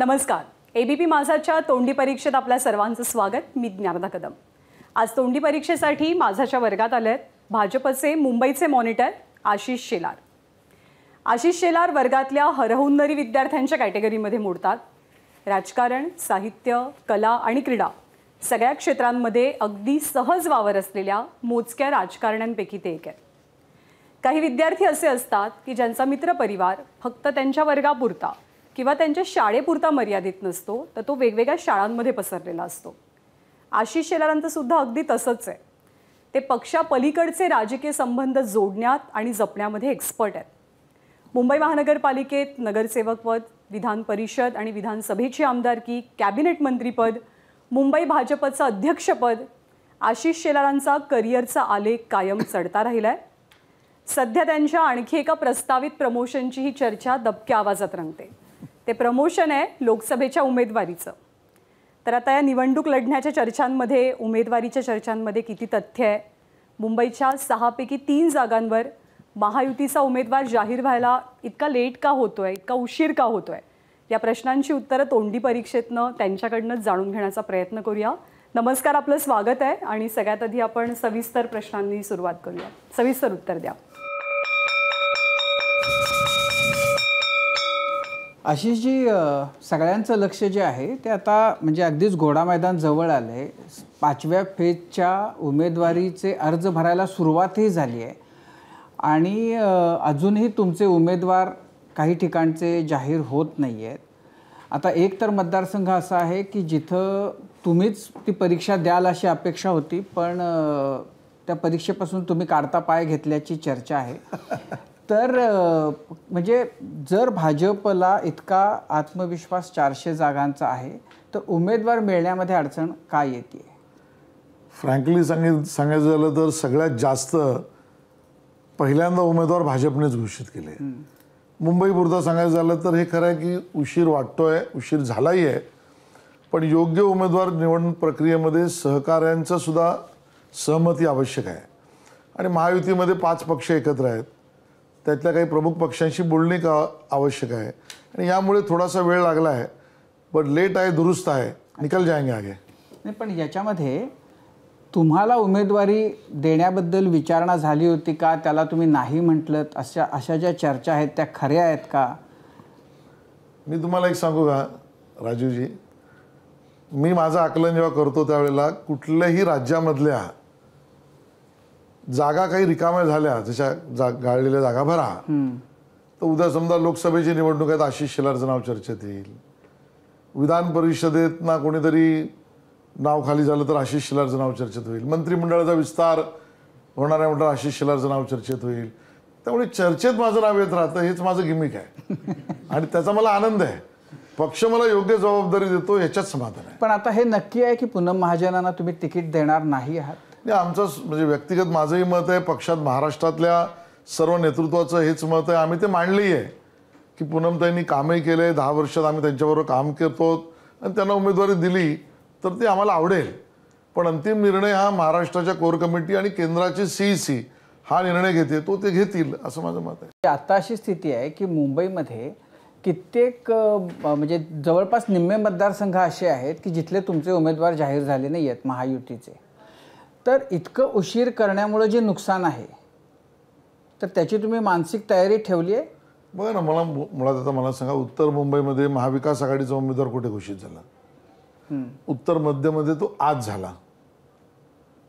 नमस्कार. एबीपी माझाच्या तोंडी परीक्षेत आपल्या सर्वांचं स्वागत. मी ज्ञानदा कदम. आज तोंडी परीक्षेसाठी माझाच्या वर्गात आलेत भाजपचे मुंबईचे मॉनिटर आशिष शेलार. आशिष शेलार वर्गातल्या हरहुन्नरी विद्यार्थ्यांच्या कॅटेगरीमध्ये मोडतात. राजकारण, साहित्य, कला आणि क्रीडा सगळ्या क्षेत्रांमध्ये अगदी सहज वावर असलेल्या मोजक्या राजकारण्यांपैकी ते एक आहेत. काही विद्यार्थी असे असतात की ज्यांचा मित्रपरिवार फक्त त्यांच्या वर्गापुरता किंवा त्यांच्या शाळेपुरता मर्यादित नसतो, तर तो वेगवेगळ्या शाळांमध्ये पसरलेला असतो. आशिष शेलारांचं सुद्धा अगदी तसंच आहे. ते पक्षापलीकडचे राजकीय संबंध जोडण्यात आणि जपण्यामध्ये एक्सपर्ट आहेत. मुंबई महानगरपालिकेत नगरसेवकपद, विधान परिषद आणि विधानसभेची आमदारकी, कॅबिनेट मंत्रीपद, मुंबई भाजपचं अध्यक्षपद, आशिष शेलारांचा करिअरचा आलेख कायम चढता राहिलाय. सध्या त्यांच्या आणखी एका प्रस्तावित प्रमोशनची ही चर्चा दबक्या आवाजात रंगते. ते प्रमोशन आहे लोकसभेच्या उमेदवारीचं. तर आता या निवडणूक लढण्याच्या चर्चांमध्ये, उमेदवारीच्या चर्चांमध्ये किती तथ्य आहे? मुंबईच्या 6 पैकी 3 जागांवर महायुतीचा उमेदवार जाहीर व्हायला इतका लेट का होतोय, इतका उशीर का होतोय? या प्रश्नांची उत्तरं तोंडी परीक्षेतनं त्यांच्याकडनंच जाणून घेण्याचा प्रयत्न करूया. नमस्कार, आपलं स्वागत आहे. आणि सगळ्यात आधी आपण सविस्तर प्रश्नांनी सुरुवात करूया. सविस्तर उत्तर द्या. आशिषजी, सगळ्यांचं लक्ष जे आहे ते आता म्हणजे अगदीच घोडा मैदान जवळ आलं आहे. 5व्या फेजच्या उमेदवारीचे अर्ज भरायला सुरुवातही झाली आहे आणि अजूनही तुमचे उमेदवार काही ठिकाणचे जाहीर होत नाही आहेत. आता एक तर मतदारसंघ असा आहे की जिथं तुम्हीच ती परीक्षा द्याल अशी अपेक्षा होती, पण त्या परीक्षेपासून तुम्ही काढता पाय घेतल्याची चर्चा आहे. तर म्हणजे जर भाजपला इतका आत्मविश्वास 400 जागांचा आहे, तर उमेदवार मिळण्यामध्ये अडचण काय येते? फ्रँकली सांगायचं झालं तर सगळ्यात जास्त पहिल्यांदा उमेदवार भाजपनेच घोषित केले. मुंबईपुरता सांगायचं झालं तर हे खरं आहे की उशीर वाटतोय, उशीर झालाही आहे, पण योग्य उमेदवार निवडणूक प्रक्रियेमध्ये सहकाऱ्यांचं सुद्धा सहमती आवश्यक आहे. आणि महायुतीमध्ये 5 पक्ष एकत्र आहेत, त्यातल्या काही प्रमुख पक्षांशी बोलणे आवश्यक आहे आणि यामुळे थोडासा वेळ लागला आहे. बट लेट आहे दुरुस्त आहे, निकल जाएंगे आगे. नाही, पण याच्यामध्ये तुम्हाला उमेदवारी देण्याबद्दल विचारणा झाली होती का? त्याला तुम्ही नाही म्हटलं? अशा ज्या चर्चा आहेत त्या खऱ्या आहेत का? मी तुम्हाला एक सांगू का राजूजी, मी माझं आकलन जेव्हा करतो त्यावेळेला कुठल्याही राज्यामधल्या जागा काही रिकाम्या झाल्या, जशा गाळलेल्या जागा भरा, तर उद्या समजा लोकसभेची निवडणूक आहेत, आशिष शेलारचं नाव चर्चेत येईल. विधान परिषदेत ना कोणीतरी नाव खाली झालं तर आशिष शेलारचं नाव चर्चेत होईल. मंत्रिमंडळाचा विस्तार होणार आहे म्हटलं आशिष शेलारचं नाव चर्चेत होईल. त्यामुळे चर्चेत माझं नाव येत राहतं, हेच माझं गिमिक आहे आणि त्याचा मला आनंद आहे. पक्ष मला योग्य जबाबदारी देतो, याच्यात समाधान आहे. पण आता हे नक्की आहे की पूनम महाजनांना तुम्ही तिकीट देणार नाही आहात? नाही, आमचं म्हणजे व्यक्तिगत माझंही मत आहे, पक्षात महाराष्ट्रातल्या सर्व नेतृत्वाचं हेच मत आहे. आम्ही ते मांडलंही आहे की पूनमताईंनी कामही केलं आहे, 10 वर्षात आम्ही त्यांच्याबरोबर काम करतो आणि त्यांना उमेदवारी दिली तर ते आम्हाला आवडेल. पण अंतिम निर्णय हा महाराष्ट्राच्या कोर कमिटी आणि केंद्राचे CEC हा निर्णय घेते, तो ते घेतील असं माझं मत आहे. आता अशी स्थिती आहे की मुंबईमध्ये कित्येक म्हणजे जवळपास निम्मे मतदारसंघ असे आहेत की जिथले तुमचे उमेदवार जाहीर झाले नाही आहेत महायुतीचे. तर इतकं उशीर करण्यामुळे जे नुकसान आहे तर त्याची तुम्ही मानसिक तयारी ठेवली आहे? बघा ना, मुळात आता मला सांगा, उत्तर मुंबईमध्ये महाविकास आघाडीचा उमेदवार कुठे घोषित झाला? उत्तर मध्यमध्ये तो आज झाला.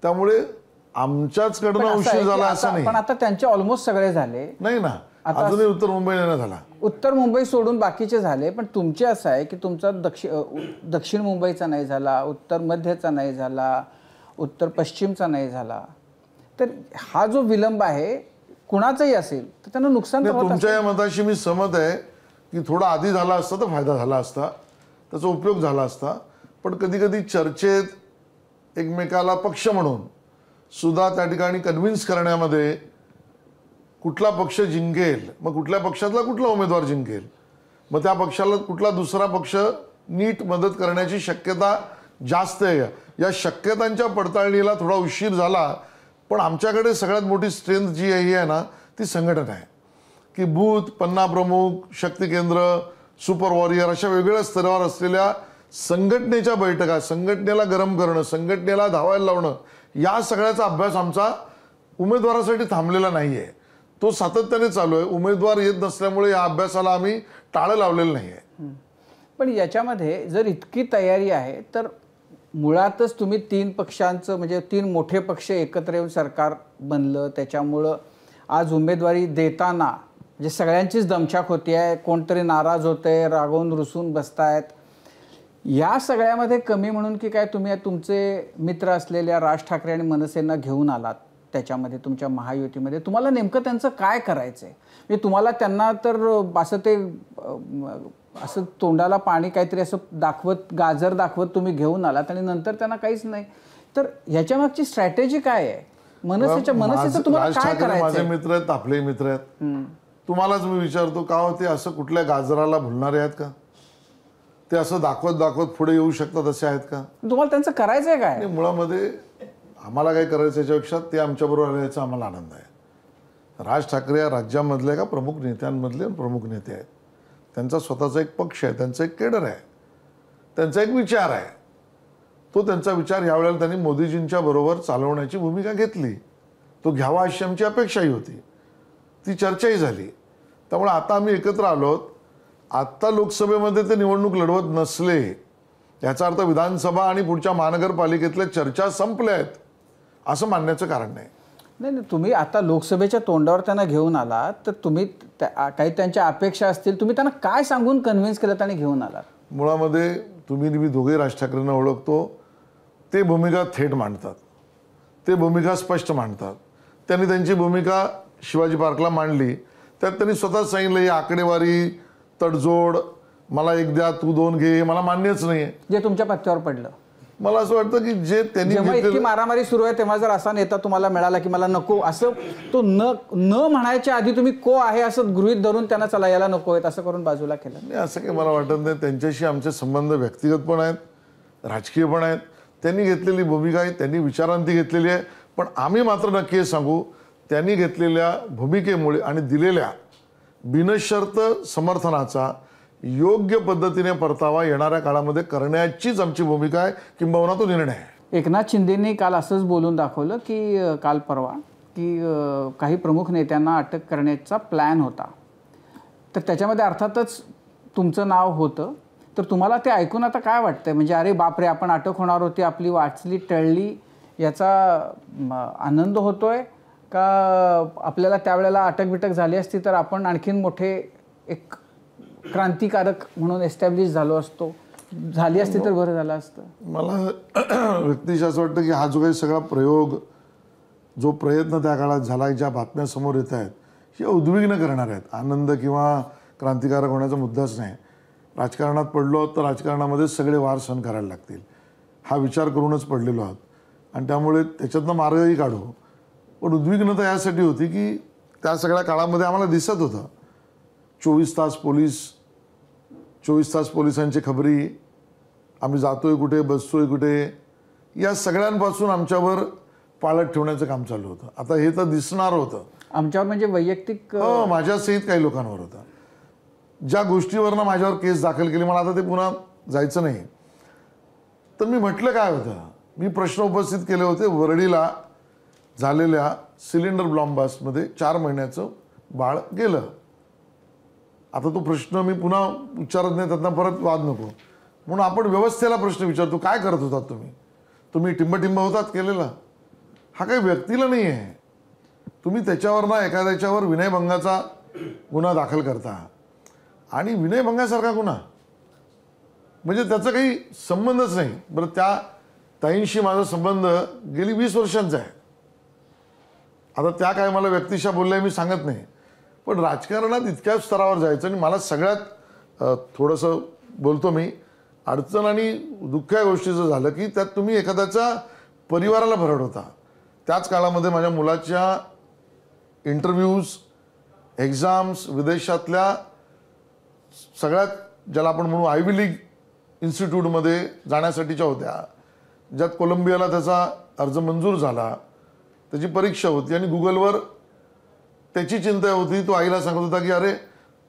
त्यामुळे आमच्याचकडनं उशीर झाला असं नाही. पण आता त्यांचे ऑलमोस्ट सगळे झाले नाही ना, अजूनही उत्तर मुंबईला नाही झाला. उत्तर मुंबई सोडून बाकीचे झाले, पण तुमचे असं आहे की तुमचा दक्षिण मुंबईचा नाही झाला, उत्तर मध्यचा नाही झाला, उत्तर पश्चिमचा नाही झाला. तर हा जो विलंब आहे कुणाचाही असेल तर त्यांना नुकसान होत. तुमच्या या मताशी मी सहमत आहे की थोडा आधी झाला असता तर फायदा झाला असता, त्याचा उपयोग झाला असता. पण कधी कधी चर्चेत एकमेकाला पक्ष म्हणून सुद्धा त्या ठिकाणी कन्व्हिन्स करण्यामध्ये कुठला पक्ष जिंकेल, मग कुठल्या पक्षातला कुठला उमेदवार जिंकेल, मग त्या पक्षाला कुठला दुसरा पक्ष नीट मदत करण्याची शक्यता जास्त आहे. या शक्यतांच्या पडताळणीला थोडा उशीर झाला. पण आमच्याकडे सगळ्यात मोठी स्ट्रेंथ जी आहे ना, ती संघटना आहे की बूथ, पन्ना प्रमुख, शक्ती केंद्र, सुपर वॉरियर अशा वेगवेगळ्या स्तरावर असलेल्या संघटनेच्या बैठका, संघटनेला गरम करणं, संघटनेला धावायला लावणं, या सगळ्याचा अभ्यास आमचा उमेदवारासाठी थांबलेला नाही आहे. तो सातत्याने चालू आहे. उमेदवार येत नसल्यामुळे या अभ्यासाला आम्ही टाळं लावलेलं नाही आहे. पण याच्यामध्ये जर इतकी तयारी आहे तर मुळातच तुम्ही 3 पक्षांचं म्हणजे 3 मोठे पक्ष एकत्र येऊन सरकार बनलं, त्याच्यामुळं आज उमेदवारी देताना म्हणजे सगळ्यांचीच दमछाक होती आहे, कोणतरी नाराज होते, रागवून रुसून बसतायत. या सगळ्यामध्ये कमी म्हणून की काय तुम्ही तुमचे मित्र असलेल्या राज ठाकरे आणि मनसेंना घेऊन आलात त्याच्यामध्ये तुमच्या महायुतीमध्ये, तुम्हाला नेमकं त्यांचं काय करायचं आहे? म्हणजे तुम्हाला त्यांना तर असं ते असं तोंडाला पाणी काहीतरी असं दाखवत, गाजर दाखवत तुम्ही घेऊन आलात आणि नंतर त्यांना काहीच नाही, तर ह्याच्या मागची स्ट्रॅटेजी काय आहे? मनसेचं तुम्हाला काय करायचं? माझे मित्र आहेत, आपले मित्र आहेत. तुम्हालाच मी विचारतो, का होते असं कुठल्या गाजराला भुलणारे आहेत का? ते असं दाखवत दाखवत पुढे येऊ शकतात असे आहेत का? तुम्हाला त्यांचं करायचंय काय? मुळामध्ये आम्हाला काय करायचं याच्यापेक्षा ते आमच्याबरोबर आल्याचा आम्हाला आनंद आहे. राज ठाकरे या राज्यामधले का प्रमुख नेत्यांमधले प्रमुख नेते आहेत. त्यांचा स्वतःचा एक पक्ष आहे, त्यांचा एक केडर आहे, त्यांचा एक विचार आहे. तो त्यांचा विचार यावेळेला त्यांनी मोदीजींच्या बरोबर चालवण्याची भूमिका घेतली. तो घ्यावा अशी आमची अपेक्षाही होती. ती चर्चाही झाली. त्यामुळे आता आम्ही एकत्र आलो. आत्ता लोकसभेमध्ये ते निवडणूक लढवत नसले याचा अर्थ विधानसभा आणि पुढच्या महानगरपालिकेतल्या चर्चा संपल्या आहेत असं मानण्याचं कारण नाही. नाही नाही, तुम्ही आता लोकसभेच्या तोंडावर त्यांना घेऊन आलात तर तुम्ही काही त्यांच्या अपेक्षा असतील, तुम्ही त्यांना काय सांगून कन्व्हिन्स केलं आणि घेऊन आलात? मुळामध्ये तुम्ही मी दोघे राज ठाकरेंना ओळखतो. ते भूमिका थेट मांडतात, ते भूमिका स्पष्ट मांडतात. त्यांनी त्यांची भूमिका शिवाजी पार्कला मांडली. त्यात त्यांनी स्वतःच सांगितलं, ही आकडेवारी तडजोड, मला 1 द्या तू 2 घे, हे मला मान्यच नाही आहे. जे तुमच्या पत्त्यावर पडलं. मला असं वाटतं की जे त्यांनी जेव्हा इतकी मारामारी सुरू आहे तेव्हा जर असा नेता तुम्हाला मिळाला की मला नको, असं तो न म्हणायच्या आधी तुम्ही को आहे असं गृहीत धरून त्यांना चला याला नको आहेत असं करून बाजूला केलं. नाही, असं काही मला वाटत नाही. त्यांच्याशी आमचे संबंध व्यक्तिगत पण आहेत, राजकीय पण आहेत. त्यांनी घेतलेली भूमिका आहे, त्यांनी विचारांती घेतलेली आहे. पण आम्ही मात्र नक्की हे सांगू, त्यांनी घेतलेल्या भूमिकेमुळे आणि दिलेल्या बिनशर्त समर्थनाचा योग्य पद्धतीने परतावा येणाऱ्या काळामध्ये करण्याचीच आमची भूमिका आहे, किंबहुना तो निर्णय आहे. एकनाथ शिंदेंनी काल असंच बोलून दाखवलं की काल परवा की काही प्रमुख नेत्यांना अटक करण्याचा प्लॅन होता. तर त्याच्यामध्ये अर्थातच तुमचं नाव होतं. तर तुम्हाला ते ऐकून आता काय वाटतंय? म्हणजे अरे बापरे, आपण अटक होणार होती, आपली वाचली टळली, याचा आनंद होतोय का आपल्याला त्यावेळेला अटक बिटक झाली असती तर आपण आणखीन मोठे एक क्रांतिकारक म्हणून एस्टॅब्लिश झाली असती तर बरं झालं असतं? मला व्यक्तिशः असं वाटतं की हा जो काही सगळा प्रयोग, जो प्रयत्न त्या काळात झाला, ज्या बातम्या समोर येत आहेत, हे उद्विग्न करणार आहेत. आनंद किंवा क्रांतिकारक होण्याचा मुद्दाच नाही. राजकारणात पडलो तर राजकारणामध्ये सगळे वार सहन करायला लागतील हा विचार करूनच पडलेलो आहोत आणि त्यामुळे त्याच्यातनं मार्गही काढू. पण उद्विग्नता यासाठी होती की त्या सगळ्या काळामध्ये आम्हाला दिसत होतं 24 तास पोलिसांची खबरी, आम्ही जातोय कुठे, बसतोय कुठे, या सगळ्यांपासून आमच्यावर पाळत ठेवण्याचं काम चालू होतं. आता हे तर दिसणार होतं आमच्यावर, म्हणजे वैयक्तिक माझ्यासहित काही लोकांवर होतं. ज्या गोष्टीवरनं माझ्यावर केस दाखल केली, मला आता ते पुन्हा जायचं नाही. तर मी म्हटलं काय होतं, मी प्रश्न उपस्थित केले होते. वरळीला झालेल्या सिलेंडर बॉम्ब ब्लास्टमध्ये 4 महिन्याचं बाळ गेलं. आता तो प्रश्न मी पुन्हा विचारत नाही, त्यातनं परत वाद नको म्हणून आपण व्यवस्थेला प्रश्न विचारतो, काय करत होतात तुम्ही टिंबटिंब होतात केलेला? हा काही व्यक्तीला नाही आहे. तुम्ही त्याच्यावर एखाद्याच्यावर विनयभंगाचा गुन्हा दाखल करता आणि विनयभंगासारखा गुन्हा म्हणजे त्याचा काही संबंधच नाही. बरं, त्या ताईंशी माझा संबंध गेली 20 वर्षांचा आहे. आता त्या काय मला व्यक्तिशः बोलल्या मी सांगत नाही, पण राजकारणात इतक्या स्तरावर जायचं आणि मला सगळ्यात थोडंसं बोलतो मी, अडचण आणि दुःख या गोष्टीचं झालं की त्यात तुम्ही एखाद्याच्या परिवाराला भरडवता. त्याच काळामध्ये माझ्या मुलाच्या इंटरव्ह्यूज, एक्झाम्स विदेशातल्या सगळ्यात ज्याला आपण म्हणू आयव्ही लीग इन्स्टिट्यूटमध्ये जाण्यासाठीच्या होत्या, ज्यात कोलंबियाला त्याचा अर्ज मंजूर झाला, त्याची परीक्षा होती आणि गुगलवर त्याची चिंता होती. तो आईला सांगत होता की अरे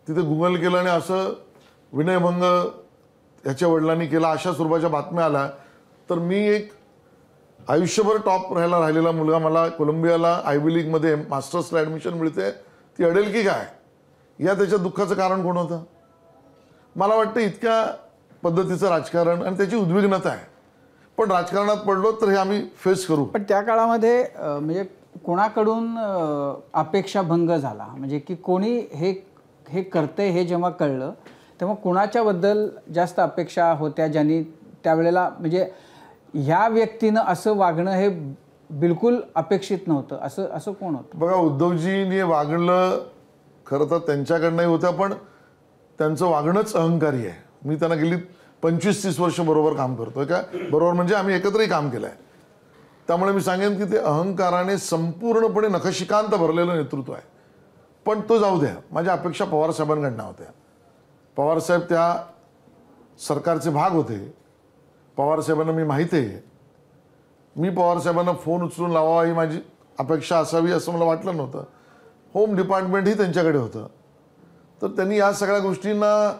तिथे गुगल केलं आणि असं विनयभंग याच्या वडिलांनी केला अशा स्वरूपाच्या बातम्या आल्या, तर मी एक आयुष्यभर टॉप राहिलेला मुलगा, मला कोलंबियाला आयव्ही लीगमध्ये मास्टर्सला ॲडमिशन मिळते, ती अडेल की काय, या त्याच्या दुःखाचं कारण कोण होतं? मला वाटतं इतक्या पद्धतीचं राजकारण आणि त्याची उद्विग्नता आहे. पण राजकारणात पडलो तर हे आम्ही फेस करू. पण त्या काळामध्ये म्हणजे कोणाकडून अपेक्षाभंग झाला, म्हणजे की कोणी हे करते हे जेव्हा कळलं तेव्हा कोणाच्याबद्दल जास्त अपेक्षा होत्या, ज्यांनी त्यावेळेला म्हणजे ह्या व्यक्तीनं असं वागणं हे बिलकुल अपेक्षित नव्हतं, असं कोण होतं? बघा, उद्धवजींनी वागणं खरं तर त्यांच्याकडनंही होतं, पण त्यांचं वागणंच अहंकारी आहे. मी त्यांना गेली 25-30 वर्ष बरोबर काम करतोय का, बरोबर म्हणजे आम्ही एकत्रही काम केलं आहे. त्यामुळे मी सांगेन की ते अहंकाराने संपूर्णपणे नखशिकांत भरलेलं नेतृत्व आहे. पण तो जाऊ द्या, माझ्या अपेक्षा पवारसाहेबांकडनं होत्या. पवारसाहेब त्या सरकारचे भाग होते. पवारसाहेबांना मी माहिती आहे. मी पवारसाहेबांना फोन उचलून लावावा ही माझी अपेक्षा असावी असं मला वाटलं नव्हतं. होम डिपार्टमेंटही त्यांच्याकडे होतं. तर त्यांनी या सगळ्या गोष्टींना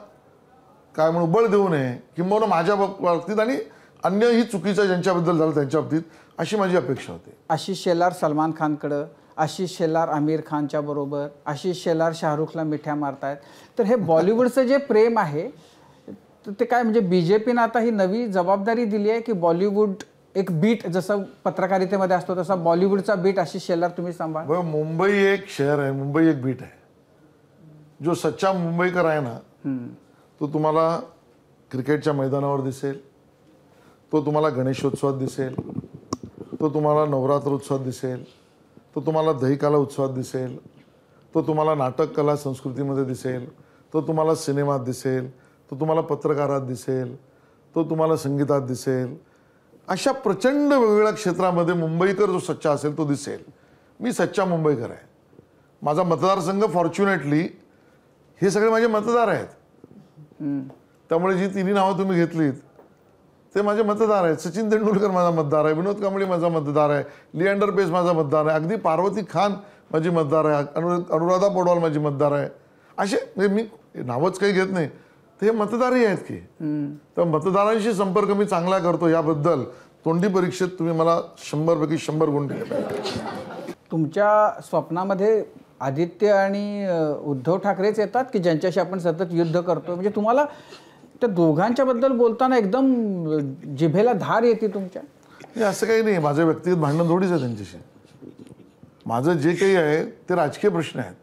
काय म्हणू बळ देऊ नये, किंबहुना माझ्या बाबतीत आणि अन्यही चुकीचं ज्यांच्याबद्दल झालं त्यांच्या बाबतीत, अशी माझी अपेक्षा होती. आशिष शेलार सलमान खानकडं, आशिष शेलार आमिर खानच्या बरोबर, आशिष शेलार शाहरुखला मिठ्या मारतायत. तर हे बॉलिवूडचं जे प्रेम आहे ते काय, म्हणजे बीजेपीनं आता ही नवी जबाबदारी दिली आहे की बॉलिवूड एक बीट जसं पत्रकारितेमध्ये असतो तसा बॉलिवूडचा बीट आशिष शेलार तुम्ही सांभाळ? बघा, मुंबई एक शहर आहे, मुंबई एक बीट आहे. जो सच्चा मुंबईकर आहे ना, तो तुम्हाला क्रिकेटच्या मैदानावर दिसेल, तो तुम्हाला गणेशोत्सवात दिसेल, तो तुम्हाला नवरात्र उत्सवात दिसेल, तो तुम्हाला दहीकाला उत्सवात दिसेल, तो तुम्हाला नाटक कला संस्कृतीमध्ये दिसेल, तो तुम्हाला सिनेमात दिसेल, तो तुम्हाला पत्रकारात दिसेल, तो तुम्हाला संगीतात दिसेल. अशा प्रचंड वेगवेगळ्या क्षेत्रामध्ये मुंबईकर जो सच्चा असेल तो दिसेल. मी सच्चा मुंबईकर आहे. माझा मतदारसंघ फॉर्च्युनेटली हे सगळे माझे मतदार आहेत. त्यामुळे जी तिन्ही नावं तुम्ही घेतलीत ते माझे मतदार आहेत. सचिन तेंडुलकर माझा मतदार आहे, विनोद कांबळे माझा मतदार आहे, लिएंडर पेस माझा मतदार आहे, अगदी पार्वती खान माझी मतदार आहे, अनुराधा पौडवाल माझी मतदार आहे. असे म्हणजे मी नावच काही घेत नाही, ते मतदारही आहेत की. तर मतदारांशी संपर्क मी चांगला करतो याबद्दल तोंडी परीक्षेत तुम्ही मला 100 पैकी 100 गुण दिले. तुमच्या स्वप्नामध्ये आदित्य आणि उद्धव ठाकरेच येतात की ज्यांच्याशी आपण सतत युद्ध करतो? म्हणजे तुम्हाला त्या दोघांच्या बद्दल बोलताना एकदम जिभेला धार येते तुमच्या? हे असं काही नाही. माझं व्यक्तिगत भांडण थोडीच आहे त्यांच्याशी. माझं जे काही आहे ते राजकीय प्रश्न आहेत.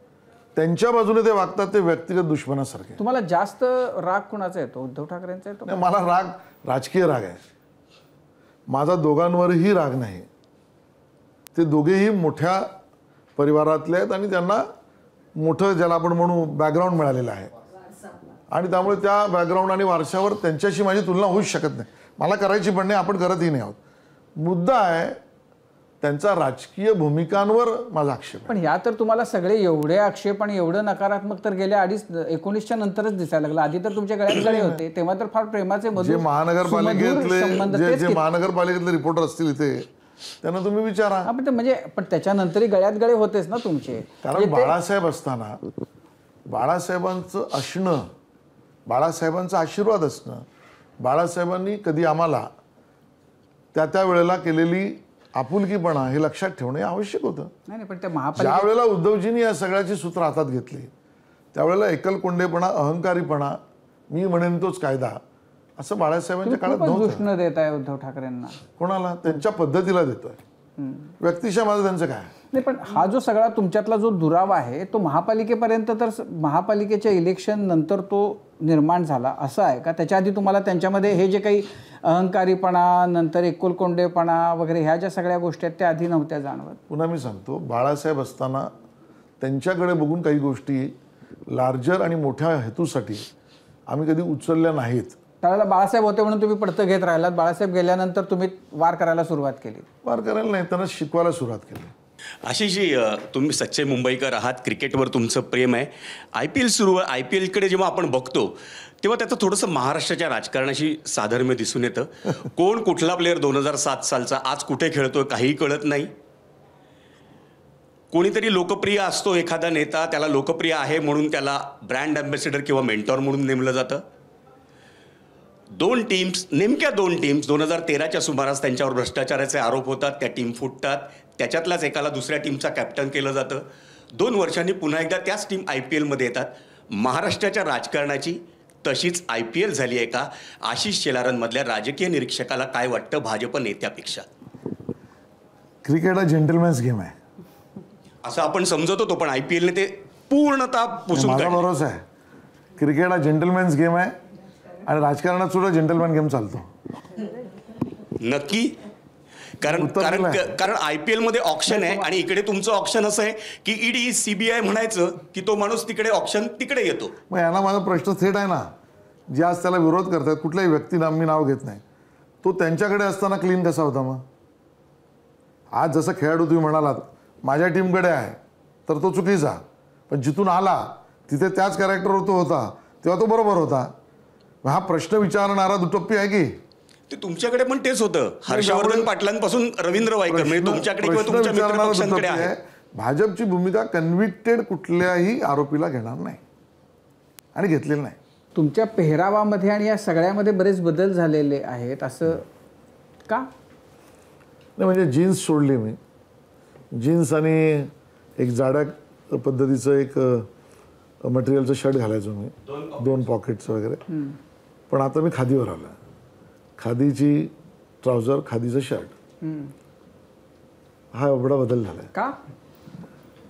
त्यांच्या बाजूने ते वागतात ते व्यक्तिगत दुश्मनासारखे. तुम्हाला जास्त राग कोणाचा येतो, उद्धव ठाकरेंचा येतो? नाही, मला राग राजकीय राग आहे. माझा दोघांवरही राग नाही. ते दोघेही मोठ्या परिवारातले आहेत आणि त्यांना मोठं ज्याला आपण म्हणू बॅकग्राऊंड मिळालेलं आहे आणि त्यामुळे त्या बॅकग्राऊंड आणि वारशावर त्यांच्याशी माझी तुलना होऊच शकत नाही. मला करायची पण नाही, आपण करतही नाही आहोत. मुद्दा आहे त्यांचा राजकीय भूमिकांवर माझा आक्षेप. पण ह्या तर तुम्हाला सगळे एवढे आक्षेप आणि एवढं नकारात्मक तर गेल्या 19 नंतरच दिसायला लागलं. आधी तर तुमच्या गळ्यात गळे होते, तेव्हा तर फार प्रेमाचे जे महानगरपालिकेतले रिपोर्टर असतील इथे त्यांना तुम्ही विचारा. पण त्याच्यानंतरही गळ्यात गळे होतेच ना तुमचे. कारण बाळासाहेब असताना बाळासाहेबांचं असणं, बाळासाहेबांचा आशीर्वाद असणं, बाळासाहेबांनी कधी आम्हाला त्या वेळेला केलेली आपुलकीपणा हे लक्षात ठेवणे आवश्यक होतं. नाही, पण त्या ज्या वेळेला उद्धवजींनी या सगळ्याची सूत्र हातात घेतली त्यावेळेला एकलकोंडेपणा, अहंकारीपणा, मी म्हणेन तोच कायदा, असं बाळासाहेबांच्या काळात नव्हतं. देत आहे उद्धव ठाकरेंना. कोणाला? त्यांच्या पद्धतीला देतोय. व्यक्तिशः माझं त्यांचं काय नाही. पण हा जो सगळा तुमच्यातला जो दुरावा आहे तो महापालिकेपर्यंत, तर महापालिकेच्या इलेक्शन नंतर तो निर्माण झाला असं आहे का? त्याच्या आधी तुम्हाला त्यांच्यामध्ये हे जे काही अहंकारीपणा, नंतर एकलकोंडेपणा वगैरे ह्या ज्या सगळ्या गोष्टी आहेत त्या आधी नव्हत्या जाणवत? पुन्हा मी सांगतो, बाळासाहेब असताना त्यांच्याकडे बघून काही गोष्टी लार्जर आणि मोठ्या हेतूसाठी आम्ही कधी उचलल्या नाहीत. त्यावेळेला बाळासाहेब होते म्हणून तुम्ही पडतं घेत राहिलात. बाळासाहेब गेल्यानंतर तुम्ही वार करायला सुरुवात केली. वार करायला नाही, त्यांना शिकवायला सुरुवात केली. आशिषजी, तुम्ही सच्चे मुंबईकर आहात, क्रिकेटवर तुमचं प्रेम आहे. IPL सुरू आहे. IPLकडे जेव्हा आपण बघतो तेव्हा त्याचं थोडंसं महाराष्ट्राच्या राजकारणाशी साधर्म्य दिसून येतं. कोण कुठला प्लेअर 2007 सालचा आज कुठे खेळतोय काहीही कळत नाही. कोणीतरी लोकप्रिय असतो एखादा नेता, त्याला लोकप्रिय आहे म्हणून त्याला ब्रँड अँबॅसेडर किंवा मेंटॉर म्हणून नेमलं जातं. 2 टीम्स, नेमक्या 2 टीम्स 2013च्या सुमारास त्यांच्यावर भ्रष्टाचाराचे आरोप होतात, त्या टीम फुटतात, त्याच्यातल्याच एकाला दुसऱ्या टीमचा कॅप्टन केलं जातं. 2 वर्षांनी पुन्हा एकदा त्याच टीम IPL मध्ये येतात. महाराष्ट्राच्या राजकारणाची तशीच IPL झाली आहे का? आशिष शेलारांमधल्या राजकीय निरीक्षकाला काय वाटतं भाजप नेत्यापेक्षा? क्रिकेट हा जेंटलमॅन्स गेम आहे असं आपण समजत होतो, पण IPLने ते पूर्णतः पुसून माझा काढलं. भरोसा आहे. क्रिकेट हा जेंटलमॅन्स गेम आहे आणि राजकारणात सुद्धा जेंटलमॅन गेम चालतो. नक्की. कारण उत्तर कारण दिलंय. कारण IPL मध्ये ऑप्शन आहे आणि इकडे तुमचं ऑप्शन असं आहे की ED CBI म्हणायचं की तो माणूस तिकडे ऑप्शन तिकडे येतो. मग याला माझा प्रश्न थेट आहे ना, जे आज त्याला विरोध करतात, कुठल्याही व्यक्तीला मी नाव घेत नाही, तो त्यांच्याकडे असताना क्लीन कसा होता? मग आज जसं खेळाडू तुम्ही म्हणालात माझ्या टीमकडे आहे तर तो चुकीचा, पण जिथून आला तिथे त्याच कॅरेक्टरवर तो होता तेव्हा तो बरोबर होता. हा प्रश्न विचारणारा दुटप्पी आहे की? ते तुमच्याकडे पण तेच होतं. हर्षवर्धन पाटलांपासून रवींद्र वायकर म्हणजे तुमच्याकडे किंवा प्रश्न तुमच्या विचारणारा मित्रपक्षांकडे दुटप्पी आहे. आहे. भाजपची भूमिका कन्व्हिक्टेड कुठल्याही आरोपीला घेणार नाही आणि घेतलेली नाही. तुमच्या पेहरावामध्ये आणि या सगळ्यामध्ये बरेच बदल झालेले आहेत, असं का? नाही म्हणजे जीन्स सोडली मी. जीन्स आणि एक जाड्या पद्धतीचं एक मटेरियलचं शर्ट घालायचो मी, 2 पॉकेट्स वगैरे. पण आता मी खादीवर आलो. खादीची ट्राउझर, खादीचं शर्ट, हा एवढा बदल झाला आहे. का?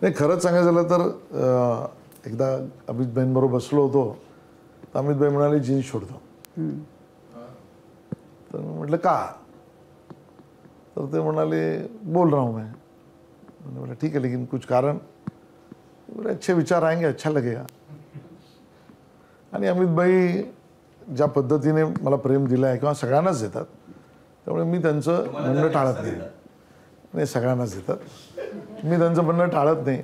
नाही खरंच सांगायचं झालं तर एकदा अमितभाईंबरोबर बसलो होतो तर अमितभाई म्हणाले जीन्स सोडतो. तर मी म्हटलं का? तर ते म्हणाले बोल रहा हूँ मैं. बोला ठीक है लेकिन कुछ कारण? बोले अच्छे विचार आएंगे, अच्छा लगेगा. आणि अमितभाई ज्या पद्धतीने मला प्रेम दिलं आहे किंवा सगळ्यांनाच देतात, त्यामुळे मी त्यांचं म्हणणं टाळत नाही. नाही सगळ्यांनाच देतात, मी त्यांचं म्हणणं टाळत नाही.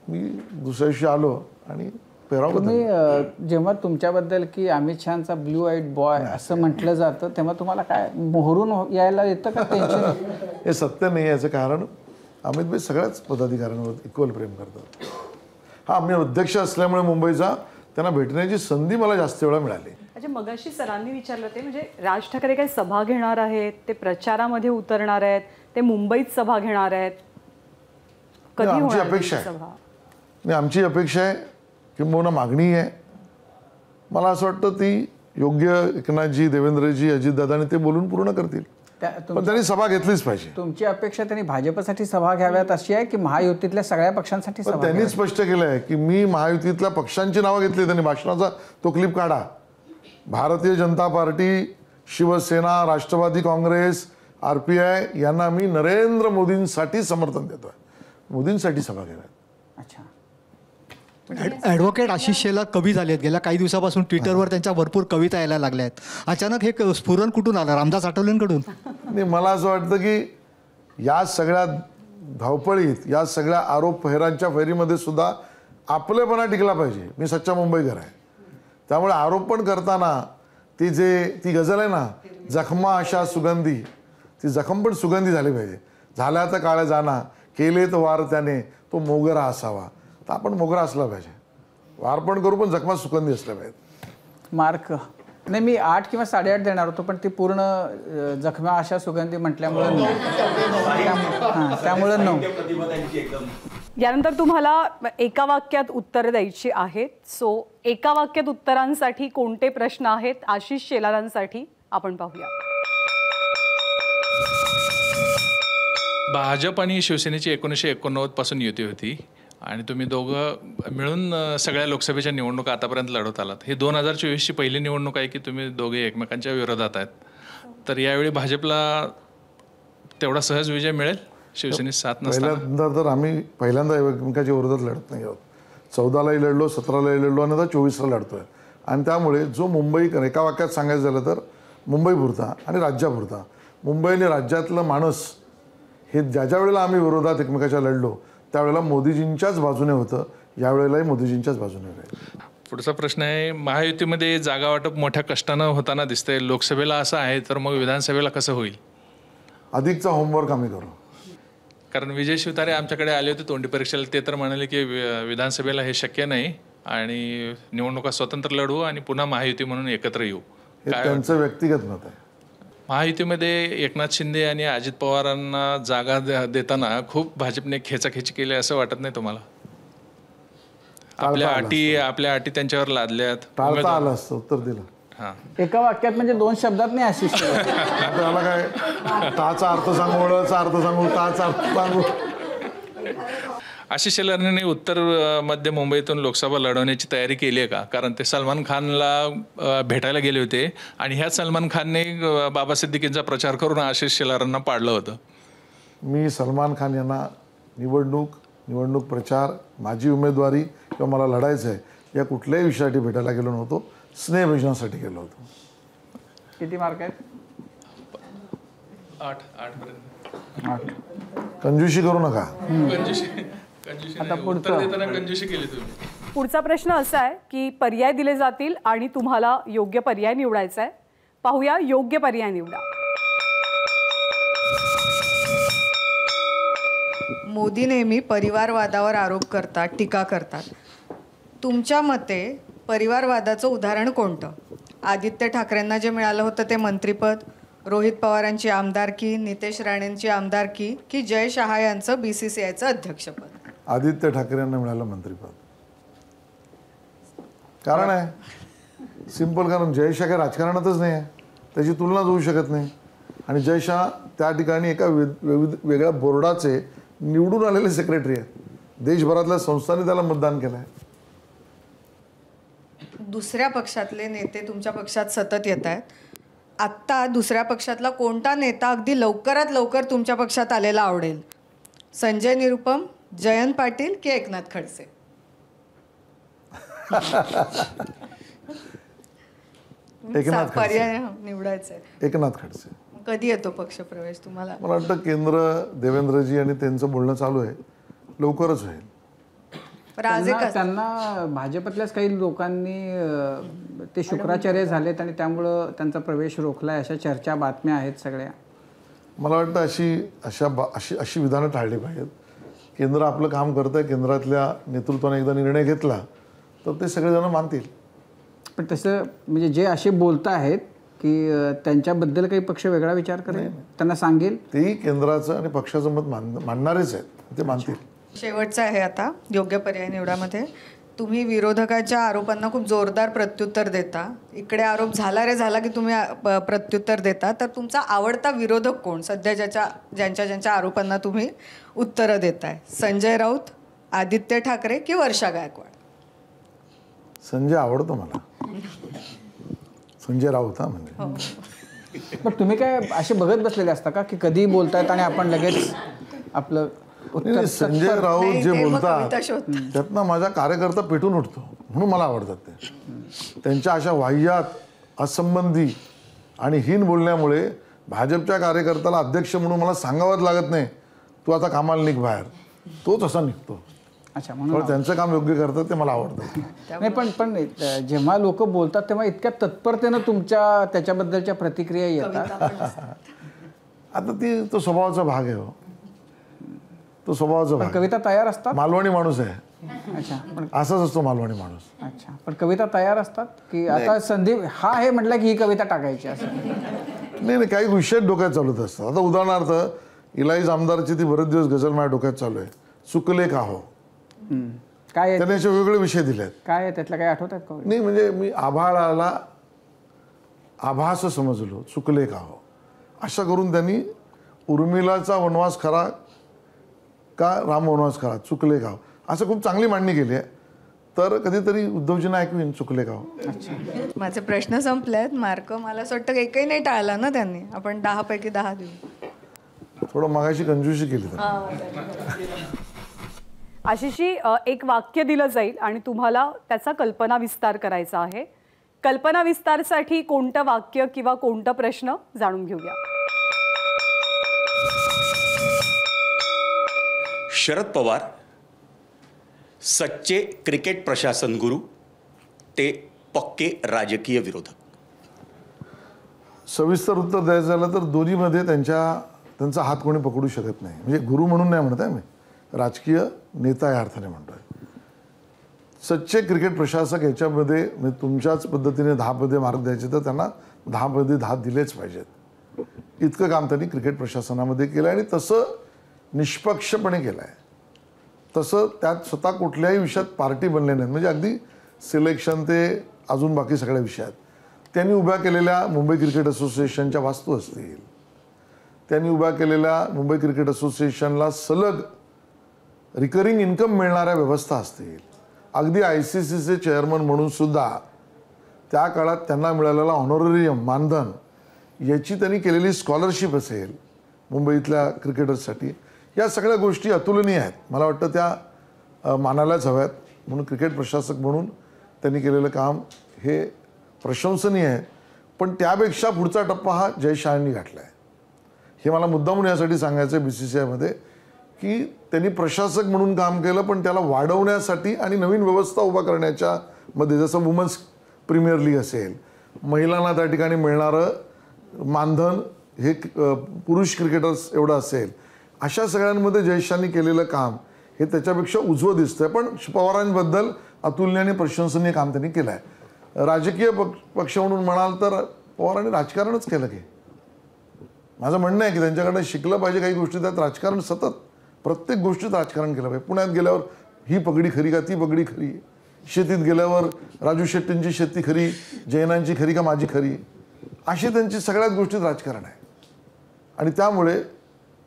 मी दुसऱ्या दिवशी आलो आणि पेहराव तुम्ही जेव्हा तुमच्याबद्दल की अमित शहाचा ब्ल्यू आईड बॉय असं म्हटलं जातं तेव्हा तुम्हाला काय मोहरून यायला येतं का टेन्शन? हे सत्य नाही. याचं कारण अमितभाई सगळ्याच पदाधिकाऱ्यांवर इक्वल प्रेम करतात. हा मी अध्यक्ष असल्यामुळे मुंबईचा त्यांना भेटण्याची संधी मला जास्त वेळा मिळाली. अच्छा, मगाशी सरांनी विचारलं ते म्हणजे राज ठाकरे काय सभा घेणार आहेत, ते प्रचारामध्ये उतरणार आहेत, ते मुंबईत सभा घेणार आहेत, कधी आमची होणार अपेक्षा त्यांची आहे. सभा? नाही आमची अपेक्षा आहे, किंबहुना मागणी आहे. मला असं वाटतं ती योग्य एकनाथजी, देवेंद्रजी, अजितदादांनी ते बोलून पूर्ण करतील. पण त्यांनी सभा घेतलीच पाहिजे. तुमची अपेक्षा त्यांनी भाजपसाठी सभा घ्याव्यात अशी आहे की महायुतीतल्या सगळ्या पक्षांसाठी पण सभा त्यांनी घ्याव्यात? स्पष्ट केलं आहे की मी महायुतीतल्या पक्षांची नावं घेतली. त्यांनी भाषणाचा तो क्लिप काढा. भारतीय जनता पार्टी, शिवसेना, राष्ट्रवादी काँग्रेस, RPI यांना मी नरेंद्र मोदींसाठी समर्थन देतोय. मोदींसाठी सभा घ्याव्यात. अच्छा. ॲडव्होकेट आशिष शेलार कवी झाले आहेत. गेल्या काही दिवसापासून ट्विटरवर त्यांच्या भरपूर कविता यायला लागल्या आहेत. अचानक हे स्फुरण कुठून आलं? रामदास आठवलेंकडून? नाही मला असं वाटतं की या सगळ्या धावपळीत, या सगळ्या आरोप फैरांच्या फैरीमध्ये सुद्धा आपलेपणा टिकला पाहिजे. मी सच्चा मुंबईकर आहे, त्यामुळे आरोप पण करताना ती गझल आहे ना, जखमा अशा सुगंधी, ती जखम पण सुगंधी झाली पाहिजे. झाल्या तर काळ्या जाना, केले तर वार त्याने, तो मोगरा असावा. तर आपण मोगरा असला पाहिजे. वार पण करू पण जखमा सुगंधी असल्या पाहिजेत. मार्क नाही, मी 8 किंवा 8.5 देणार होतो पण ती पूर्ण जखमा अशा सुगंधी म्हटल्यामुळे त्यामुळे 9. यानंतर तुम्हाला एका वाक्यात उत्तर द्यायची आहेत. सो एका वाक्यात उत्तरांसाठी कोणते प्रश्न आहेत आशिष शेलारांसाठी आपण पाहूया. भाजप आणि शिवसेनेची 1989 पासून युती होती आणि तुम्ही दोघं मिळून सगळ्या लोकसभेच्या निवडणुका आतापर्यंत लढवत आलात. ही 2024ची पहिली निवडणूक आहे की तुम्ही दोघे एकमेकांच्या विरोधात आहेत. तर यावेळी भाजपला तेवढा सहज विजय मिळेल शिवसेनेत साथ नसताना? पहिल्यांदा तर आम्ही पहिल्यांदा एकमेकाच्या विरोधात लढत नाही आहोत. 14लाही लढलो, 17लाही लढलो आणि आता 24ला लढतोय. आणि त्यामुळे जो मुंबईकर, एका वाक्यात सांगायचं झालं तर मुंबईपुरता आणि राज्यापुरता, मुंबई आणि राज्यातलं माणूस हे ज्या वेळेला आम्ही विरोधात एकमेकाच्या लढलो त्यावेळेला मोदीजींच्याच बाजूने होतं. यावेळेलाही मोदीजींच्याच बाजूने राहील. पुढचा प्रश्न आहे, महायुतीमध्ये जागा वाटप मोठ्या कष्टानं होताना दिसतंय. लोकसभेला असं आहे तर मग विधानसभेला कसं होईल? अधिकचा होमवर्क आम्ही करू. कारण विजय शिवतारे आमच्याकडे आले होते तोंडी परीक्षेला. ते तर म्हणाले की विधानसभेला हे शक्य नाही आणि निवडणुका स्वतंत्र लढवू आणि पुन्हा महायुती म्हणून एकत्र येऊ. हे त्यांचं व्यक्तिगत मत आहे. महायुतीमध्ये एकनाथ शिंदे आणि अजित पवारांना जागा देताना खूप भाजपने खेचाखेची केली असं वाटत नाही तुम्हाला? आपल्या अटी त्यांच्यावर लादल्यात. टाळता आलं असतं, उत्तर दिलं. हां, एका वाक्यात म्हणजे 2 शब्दात नाही आशिष शेलार. आता याला काय टाचा अर्थ सांगू, वळचा अर्थ सांगू, टाचा अर्थ सांगू. आशिष शेलारांनी उत्तर मध्य मुंबईतून लोकसभा लढवण्याची तयारी केली आहे का? कारण ते सलमान खानला भेटायला गेले होते आणि ह्याच सलमान खानने बाबा सिद्दीकींचा प्रचार करून आशिष शेलारांना पाडलं होतं. मी सलमान खान यांना निवडणूक प्रचार, माझी उमेदवारी किंवा मला लढायचं आहे या कुठल्याही विषयासाठी भेटायला गेलो नव्हतो. स्नेहभोजनासाठी गेलो होतो. किती मार्क आहेत? 8 पर्यंत. 8. कंजूशी करू नका. आता पुढचं. देताना कंजूशी केली तुम्ही. पुढचा प्रश्न असा आहे की पर्याय दिले जातील आणि तुम्हाला योग्य पर्याय निवडायचा आहे. पाहूया, योग्य पर्याय निवडा. मोदी नेहमी परिवारवादावर आरोप करतात, टीका करतात. तुमच्या मते परिवारवादाचं उदाहरण कोणतं? आदित्य ठाकरेंना जे मिळालं होतं ते मंत्रिपद, रोहित पवारांची आमदारकी, नितेश राणेंची आमदारकी, की जय शहा यांचं BCCIचं अध्यक्षपद? आदित्य ठाकरे यांना मिळालं मंत्रिपद. कारण आहे सिंपल, कारण जय शहा काय राजकारणातच नाही आहे, त्याची तुलनाच होऊ शकत नाही. आणि जय शहा त्या ठिकाणी एका वेगळ्या बोर्डाचे निवडून आलेले सेक्रेटरी आहेत. देशभरातल्या संस्थांनी त्याला मतदान केलं आहे. दुसऱ्या पक्षातले नेते तुमच्या पक्षात सतत येत आहेत. आत्ता दुसऱ्या पक्षातला कोणता नेता अगदी लवकरात लवकर तुमच्या पक्षात आलेला आवडेल? संजय निरुपम, जयंत पाटील की एकनाथ खडसे? एकनाथ खडसे. पर्याय निवडायचा आहे. एकनाथ खडसे. कधी येतो पक्षप्रवेश तुम्हाला? मला वाटतं केंद्र देवेंद्रजी आणि त्यांचं बोलणं चालू आहे, लवकरच होईल. त्यांना भाजपतल्याच काही लोकांनी ते शुक्राचार्य झालेत आणि त्यामुळं त्यांचा प्रवेश रोखलाय अशा चर्चा, बातम्या आहेत सगळ्या. मला वाटतं अशी विधानं टाळली पाहिजेत. केंद्र आपलं काम करतं आहे, केंद्रातल्या नेतृत्वाने एकदा निर्णय घेतला तर ते सगळेजण मानतील. पण तसं म्हणजे जे असे बोलत आहेत की त्यांच्याबद्दल काही पक्ष वेगळा विचार करेल, त्यांना सांगेल, तेही केंद्राचं आणि पक्षाचं मत मानणारेच आहेत, ते मानतील. शेवटचं आहे आता योग्य पर्याय निवडामध्ये. तुम्ही विरोधकाच्या आरोपांना खूप जोरदार प्रत्युत्तर देता. इकडे आरोप झाला रे झाला की तुम्ही प्रत्युत्तर देता. तर तुमचा आवडता विरोधक कोण सध्या ज्यांच्या आरोपांना तुम्ही उत्तरं देताय? संजय राऊत, आदित्य ठाकरे की वर्षा गायकवाड? संजय आवडतो मला. संजय राऊत. म्हणजे पण तुम्ही काय असे बघत बसलेले असता का की कधी बोलतायत आणि आपण लगेच आपलं उत्तर? संजय राऊत जे बोलतात कविता शोधता. त्यातनं माझा कार्यकर्ता पेटून उठतो, म्हणून मला आवडतात ते. त्यांच्या अशा वाह्यात, असंबंधी आणि हीन बोलण्यामुळे भाजपच्या कार्यकर्त्याला अध्यक्ष म्हणून मला सांगावंच लागत नाही, तू आता कामाला निघ बाहेर, तोच असा निघतो. अच्छा, म्हणून त्यांचं काम योग्य करतात, ते मला आवडतं. नाही पण जेव्हा लोक बोलतात तेव्हा इतक्या तत्परतेनं तुमच्या त्याच्याबद्दलच्या प्रतिक्रिया येतात. आता तो स्वभावाचा भाग आहे. तो स्वभावाचा भाग. कविता तयार असतात? मालवणी माणूस आहे. अच्छा, पण असाच असतो मालवणी माणूस. अच्छा, पण कविता तयार असतात की आता संदीप हा हे म्हटलं की ही कविता टाकायची असं? नाही, काही विषय डोक्यात चालत असतात. आता उदाहरणार्थ इलाहीज आमदारची ती बरेच दिवस गझल माझ्या डोक्यात चालू आहे, चुकले का हो. काय त्याने असे वेगवेगळे विषय दिले आहेत. काय आहे त्यातलं, काय आठवतात का? नाही, म्हणजे मी आभाळाला आभास समजलो, चुकले का हो. अशा करून त्यांनी उर्मिलाचा वनवास खरा का राम वनवास खरा, चुकले का हो, असं खूप चांगली मांडणी केली आहे. तर कधीतरी उद्धवजींना ऐकवीन, चुकले का हो. माझे प्रश्न संपले आहेत. मार्क मला असं वाटतं एकही नाही टाळला ना त्यांनी. आपण 10 पैकी 10 देऊ. थोडं मगाशी कंजूशी केली तर. आशिषजी, एक वाक्य दिलं जाईल आणि तुम्हाला त्याचा कल्पना विस्तार करायचा आहे. कल्पना विस्तारसाठी कोणतं वाक्य किंवा कोणता प्रश्न जाणून घेऊया. शरद पवार सच्चे क्रिकेट प्रशासन गुरु, ते पक्के राजकीय विरोधक. सविस्तर उत्तर द्यायचं झालं तर दोन्हीमध्ये त्यांचा हात कोणी पकडू शकत नाही. म्हणजे गुरु म्हणून नाही म्हणत आहे मी, राजकीय नेता या अर्थाने म्हणतोय. सच्चे क्रिकेट प्रशासक याच्यामध्ये म्हणजे तुमच्याच पद्धतीने 10 पदे मार्क द्यायचे तर त्यांना 10 पदे 10 दिलेच पाहिजेत. इतकं काम त्यांनी क्रिकेट प्रशासनामध्ये केलं आणि तसं निष्पक्षपणे केलं आहे. तसं त्यात स्वतः कुठल्याही विषयात पार्टी बनले नाहीत. म्हणजे अगदी सिलेक्शन ते अजून बाकी सगळ्या विषयात त्यांनी उभ्या केलेल्या मुंबई क्रिकेट असोसिएशनच्या वास्तू असतील, त्यांनी उभ्या केलेल्या मुंबई क्रिकेट असोसिएशनला सलग रिकरिंग इन्कम मिळणाऱ्या व्यवस्था असतील, अगदी ICCचे चेअरमन म्हणून सुद्धा त्या काळात त्यांना मिळालेला ऑनररियम मानधन याची त्यांनी केलेली स्कॉलरशिप असेल मुंबईतल्या क्रिकेटर्ससाठी, या सगळ्या गोष्टी अतुलनीय आहेत. मला वाटतं त्या मानायलाच हव्यात. म्हणून क्रिकेट प्रशासक म्हणून त्यांनी केलेलं काम हे प्रशंसनीय आहे. पण त्यापेक्षा पुढचा टप्पा हा जय शहांनी गाठला आहे. हे मला मुद्दामून यासाठी सांगायचं आहे BCCIमध्ये की त्यांनी प्रशासक म्हणून काम केलं, पण त्याला वाढवण्यासाठी आणि नवीन व्यवस्था उभा करण्याच्या मध्ये, जसं वुमन्स प्रीमियर लीग असेल, महिलांना त्या ठिकाणी मिळणारं मानधन हे पुरुष क्रिकेटर्स एवढं असेल, अशा सगळ्यांमध्ये जयशांनी केलेलं काम हे त्याच्यापेक्षा उजवं दिसतंय. पण पवारांबद्दल अतुलनीय आणि प्रशंसनीय काम त्यांनी केलं आहे. राजकीय पक्ष म्हणून म्हणाल तर पवारांनी राजकारणच केलं की. माझं म्हणणं आहे की त्यांच्याकडनं शिकलं पाहिजे काही गोष्टी. त्यात राजकारण सतत प्रत्येक गोष्टीत राजकारण केलं पाहिजे. पुण्यात गेल्यावर ही पगडी खरी का ती पगडी खरी, शेतीत गेल्यावर राजू शेट्टींची शेती खरी, जैनांची खरी का माझी खरी, अशी त्यांची सगळ्याच गोष्टीत राजकारण आहे. आणि त्यामुळे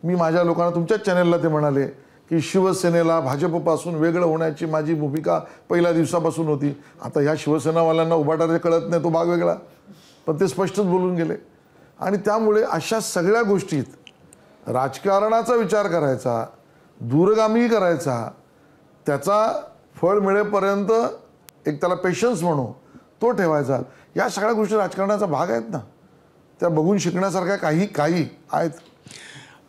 मी माझ्या लोकांना, तुमच्याच चॅनेलला ते म्हणाले की शिवसेनेला भाजपपासून वेगळं होण्याची माझी भूमिका पहिल्या दिवसापासून होती. आता ह्या शिवसेनावाल्यांना उभाटाचे कळत नाही, तो भाग वेगळा, पण ते स्पष्टच बोलून गेले. आणि त्यामुळे अशा सगळ्या गोष्टीत राजकारणाचा विचार करायचा, दूरगामी करायचा, त्याचा फळ मिळेपर्यंत एक त्याला पेशन्स म्हणू तो ठेवायचा. या सगळ्या गोष्टी राजकारणाचा भाग आहेत ना, त्या बघून शिकण्यासारख्या काही आहेत.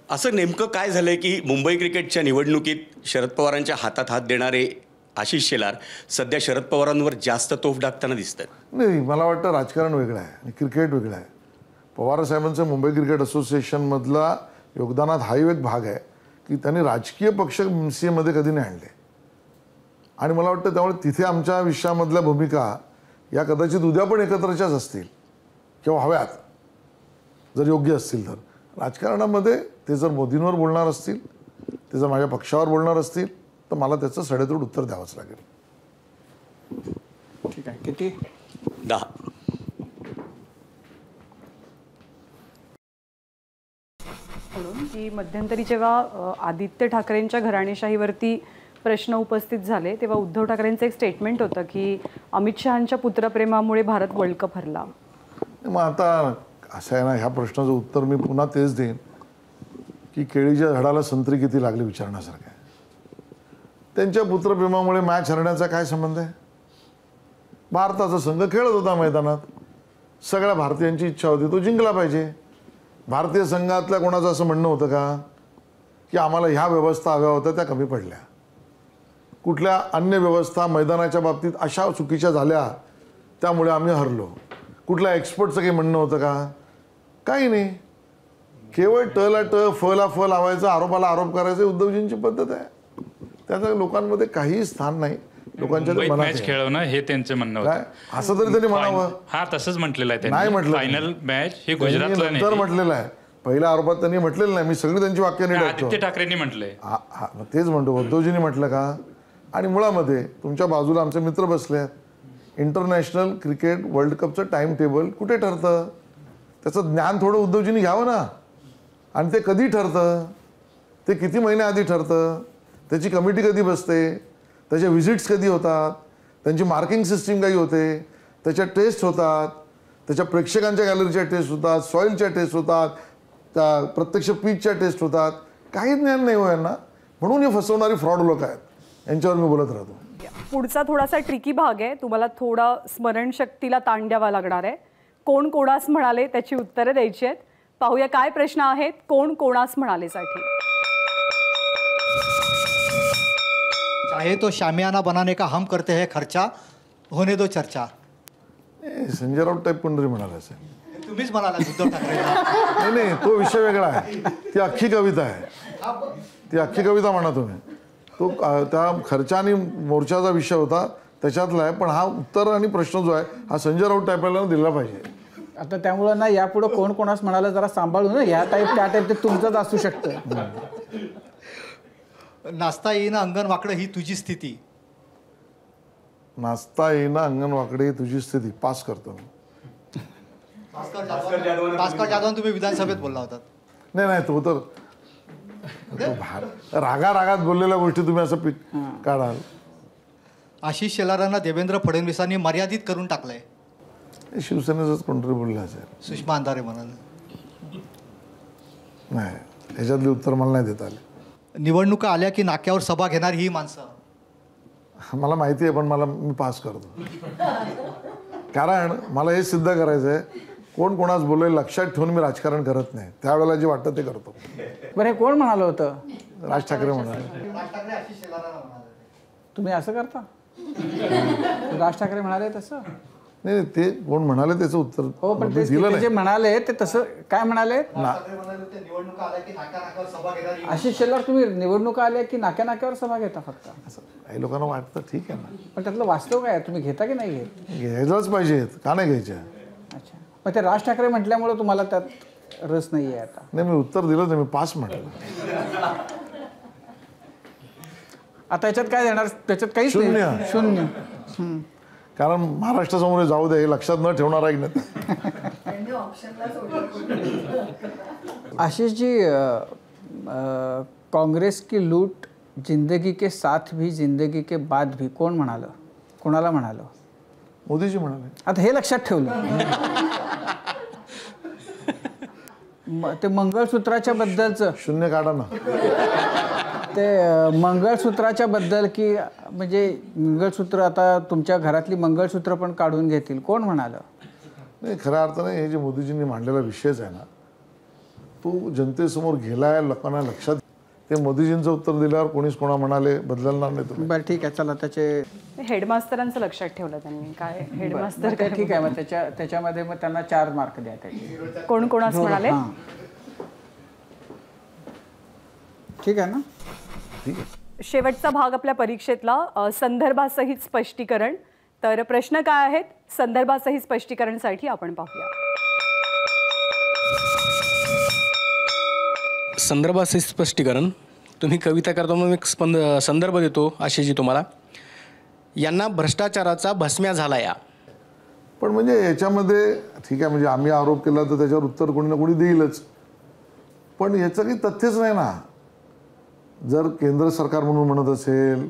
असं नेमकं काय झालंय की मुंबई क्रिकेटच्या निवडणुकीत शरद पवारांच्या हातात हात देणारे आशिष शेलार सध्या शरद पवारांवर जास्त तोफ टाकताना दिसतात? नाही, मला वाटतं राजकारण वेगळं आहे आणि क्रिकेट वेगळं आहे. पवारसाहेबांचं मुंबई क्रिकेट असोसिएशनमधला योगदानात हा एक भाग आहे की त्यांनी राजकीय पक्ष MCAमध्ये कधी नाही आणले. आणि मला वाटतं त्यामुळे तिथे आमच्या विषयामधल्या भूमिका या कदाचित उद्या पण एकत्रच्याच असतील किंवा हव्यात, जर योग्य असतील तर. राजकारणामध्ये ते जर मोदींवर बोलणार असतील, ते जर माझ्या पक्षावर बोलणार असतील, तर मला त्याचं सडेतोड उत्तर द्यावंच लागेल. ठीक आहे. किती? 10. म्हणून की मध्यंतरी जेव्हा आदित्य ठाकरेंच्या घराणेशाहीवरती प्रश्न उपस्थित झाले तेव्हा उद्धव ठाकरेंचं एक स्टेटमेंट होतं की अमित शहांच्या पुत्रप्रेमामुळे भारत वर्ल्ड कप हरला. मग आता असं आहे ना, ह्या प्रश्नाचं उत्तर मी पुन्हा तेच देईन की केळीच्या झाडाला संत्री किती लागली विचारण्यासारखं आहे. त्यांच्या पुत्रप्रेमामुळे मॅच हरण्याचा काय संबंध आहे? भारताचा संघ खेळत होता मैदानात, सगळ्या भारतीयांची इच्छा होती तो जिंकला पाहिजे. भारतीय संघातल्या कोणाचं असं म्हणणं होतं का की आम्हाला ह्या व्यवस्था हव्या होत्या त्या कमी पडल्या, कुठल्या अन्य व्यवस्था मैदानाच्या बाबतीत अशा चुकीच्या झाल्या त्यामुळे आम्ही हरलो, कुठल्या एक्सपर्टचं काही म्हणणं होतं का? काही नाही. केवळ टला ट फला फ लावायचं, आरोपाला आरोप करायचं उद्धवजींची पद्धत आहे. त्याचं लोकांमध्ये काहीही स्थान नाही. लोकांच्या मुंबईत मनात मॅच आहे. खेळवणं हे त्यांचं म्हणणं होतं. काय असं तरी त्यांनी म्हणावं. हा तसंच म्हटलेलं आहे नाही त्यांनी. म्हटलं. फायनल मॅच हे त्यांनी गुजरातला नंतर नाही, म्हटलेलं आहे. पहिल्या आरोपात त्यांनी म्हटलेलं नाही. मी सगळी त्यांची वाक्य नीट आदित्य ऐकतो. ठाकरेंनी म्हटलंय. हा मग तेच म्हणतो, उद्धवजींनी म्हटलं का? आणि मुळामध्ये तुमच्या बाजूला आमचे मित्र बसले आहेत. इंटरनॅशनल क्रिकेट वर्ल्ड कपचं टाइम टेबल कुठे ठरतं? त्याचं ज्ञान थोडं उद्धवजींनी घ्यावं ना. आणि ते कधी ठरतं, ते किती महिन्याआधी ठरतं, त्याची कमिटी कधी बसते, त्याच्या व्हिजिट्स कधी होतात, त्यांची मार्किंग सिस्टीम काही होते, त्याच्या टेस्ट होतात, त्याच्या प्रेक्षकांच्या गॅलरीच्या टेस्ट होतात, सॉईलच्या टेस्ट होतात, त्या प्रत्यक्ष पिचच्या टेस्ट होतात. काही ज्ञान नाही हो यांना. म्हणून हे फसवणारी फ्रॉड लोक आहेत, यांच्यावर मी बोलत राहतो. पुढचा थोडासा ट्रिकी भाग आहे. तुम्हाला थोडा स्मरणशक्तीला ताण द्यावा लागणार आहे. कोण कोणास म्हणाले त्याची उत्तरं द्यायची आहेत. पाहूया काय प्रश्न आहेत कोण कोणास म्हणालेसाठी. चाहे तो शामियाना बनाने का हम करते हैं खर्चा, होने दो चर्चा. संजय राऊत टाईप कोणतरी म्हणाला असेल. तुम्हीच म्हणाला उद्धव ठाकरेंना. नाही, तो विषय वेगळा आहे. ती अख्खी कविता आहे. ती अख्खी कविता म्हणा तुम्ही. तो त्या खर्चा आणि मोर्चाचा विषय होता. त्याच्यातला आहे. पण हा उत्तर आणि प्रश्न जो आहे हा संजय राऊत टाईपला दिला पाहिजे. आता त्यामुळं ना यापुढं कोण कोणास म्हणाला जरा सांभाळू ना, या टाईप त्या टाईप ते तुमचंच असू शकतं. नाचता येईना अंगण वाकडं ही तुझी स्थिती. नाचता येईना अंगण वाकडे तुझी स्थिती. पास करतो मी. भास्कर जाधव तुम्ही विधानसभेत बोलला होता. नाही तो तर रागात बोललेल्या गोष्टी तुम्ही असं काढाल. आशिष शेलारांना देवेंद्र फडणवीसांनी मर्यादित करून टाकलंय. शिवसेनेचंच कोणतरी बोललं असेल. सुषमा अंधारे म्हणाले. नाही, ह्याच्यातले उत्तर मला नाही देता आले. निवडणुका आल्या की नाक्यावर सभा घेणार ही माणसं. मला माहिती आहे, पण मी पास करतो. कारण मला हे सिद्ध करायचं आहे, कोण कोणाच बोलले लक्षात ठेवून मी राजकारण करत नाही. त्यावेळेला जे वाटतं ते करतो. बरं, हे कोण म्हणालं होतं? राज ठाकरे म्हणाले. तुम्ही असं करता? राज ठाकरे म्हणाले तसं? नाही, ते कोण म्हणाले त्याचं उत्तर हो, पण मी दिलं ते जे नाही. म्हणाले ते तसं काय म्हणाले? आशिष शेलार, तुम्ही निवडणुका आल्या की नाक्या नाक्यावर सभा घेता फक्त? असं काही लोकांना वाटतं, ठीक आहे ना. पण त्यातलं वास्तव काय आहे? तुम्ही घेता की नाही घेत? घ्यायलाच पाहिजेत, का नाही घ्यायच्या? अच्छा, मग ते राज ठाकरे म्हटल्यामुळे तुम्हाला त्यात रस नाही आहे आता? नाही, मी उत्तर दिलं नाही, मी पास म्हटलं. आता याच्यात काय देणार? त्याच्यात काहीच शून्य. नाही. शून्य. कारण महाराष्ट्रासमोर जाऊ दे हे लक्षात न ठेवणार आहे की नाही. आशीष जी, कांग्रेस की लूट जिंदगी के साथ भी जिंदगी के बाद भी, कोण म्हणालं? कोणाला म्हणालं? मोदीजी म्हणाले. आता हे लक्षात ठेवलं. ते मंगळसूत्राच्या बद्दलचं शून्य काढा ना. ते मंगळसूत्राच्या बद्दल की म्हणजे मंगळसूत्र, आता तुमच्या घरातली मंगळसूत्र पण काढून घेतील, कोण म्हणालं? नाही, खऱ्या अर्थाने हे जे मोदीजींनी मांडलेला विषयच आहे ना, तो जनतेसमोर गेलाय, लोकांना लक्षात. ते मोदीजींचं उत्तर दिल्यावर कोणीच कोणा म्हणाले बदलणार नाही तुम्ही. बरं, ठीक आहे, चला. त्याचे हेडमास्तरांचं लक्षात ठेवलं त्यांनी. काय हेडमास्तर ते ठीक आहे, मग त्याच्यामध्ये मग त्यांना 4 मार्क द्या त्याचे. कोण कोणास म्हणाले? हां, ठीक आहे ना. ठीक आहे. शेवटचा भाग आपल्या परीक्षेतला संदर्भासहित स्पष्टीकरण. तर प्रश्न काय आहेत संदर्भासहित स्पष्टीकरणसाठी आपण पाहूया. संदर्भासहित स्पष्टीकरण. तुम्ही कविता करता म्हणून एक संदर्भ देतो आशिषजी तुम्हाला. यांना भ्रष्टाचाराचा भस्म्या झाला या. पण म्हणजे याच्यामध्ये ठीक आहे, म्हणजे आम्ही आरोप केला तर त्याच्यावर उत्तर कोणी ना कोणी देईलच. पण याचं काही तथ्यच नाही ना. जर केंद्र सरकार म्हणून म्हणत असेल,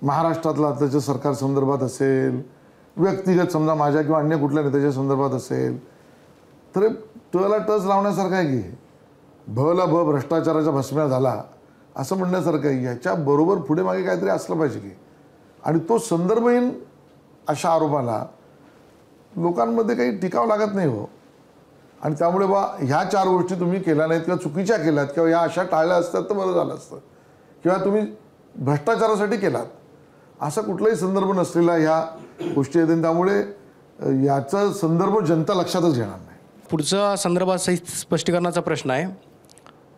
महाराष्ट्रातला त्याच्या सरकार संदर्भात असेल, व्यक्तिगत समजा माझ्या किंवा अन्य कुठल्या नेत्याच्या संदर्भात असेल, तर टला टच लावण्यासारखं आहे की भला भ्रष्टाचाराचा भस्म्या झाला असं म्हणण्यासारखं आहे. याच्याबरोबर पुढे मागे काहीतरी असलं पाहिजे की. आणि तो संदर्भहीन अशा आरोपाला लोकांमध्ये काही टिकावं लागत नाही हो. आणि त्यामुळे ह्या 4 गोष्टी तुम्ही केल्या नाहीत किंवा चुकीच्या केल्यात किंवा या अशा टाळल्या असतात तर बरं झालं असतं, किंवा तुम्ही भ्रष्टाचारासाठी केलात असा कुठलाही संदर्भ नसलेला ह्या गोष्टी आहेत. त्यामुळे याचा संदर्भ जनता लक्षातच घेणार नाही. पुढचा संदर्भासहित स्पष्टीकरणाचा प्रश्न आहे.